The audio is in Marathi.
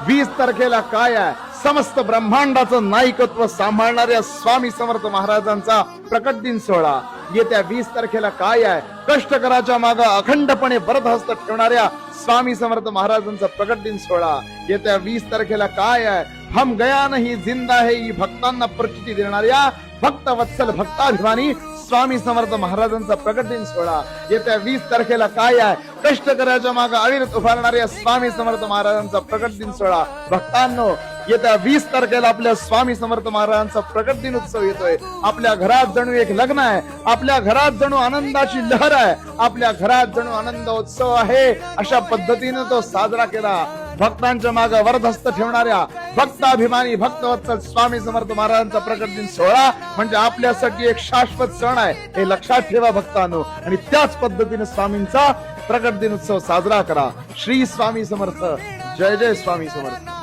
20 तारखेला काय आहे, समस्त ब्रह्मांडाचं नायकत्व सांभाळणाऱ्या स्वामी समर्थ महाराजांचा प्रकट दिन सोहळा. येत्या 20 तारखेला काय आहे, कष्टकराच्या मागे अखंडपणे वरदहस्त ठेवणाऱ्या स्वामी समर्थ महाराजांचा प्रकट दिन सोहळा. येत्या 20 तारखेला काय आहे, हम गया नहीं जिंदा है ही भक्तांना प्रचिती देणाऱ्या भक्त वत्सल भक्ताभिमानी स्वामी समर्थ महाराजांचा प्रकट दिन सोहळा. येत्या 20 तारखेला काय आहे, कष्टकऱ्याच्या मागे अविरत उभारणाऱ्या स्वामी समर्थ महाराजांचा प्रकट दिन सोहळा. भक्तांनो, येत्या 20 तारखेला आपल्या स्वामी समर्थ महाराजांचा प्रकट दिन उत्सव येतोय. आपल्या घरात जणू एक लग्न आहे, आपल्या घरात जणू आनंदाची लहर आहे, आपल्या घरात जणू आनंद उत्सव आहे. अशा पद्धतीने तो साजरा केला. भक्तांच्या मागे वरदहस्त ठेवणाऱ्या भक्ताभिमानी भक्तवत्सल स्वामी समर्थ महाराजांचा प्रकट दिन सोहळा म्हणजे आपल्यासाठी एक शाश्वत सण आहे, हे लक्षात ठेवा भक्तांनो. आणि त्याच पद्धतीने स्वामींचा प्रकट दिन उत्सव साजरा करा. श्री स्वामी समर्थ. जय जय स्वामी समर्थ.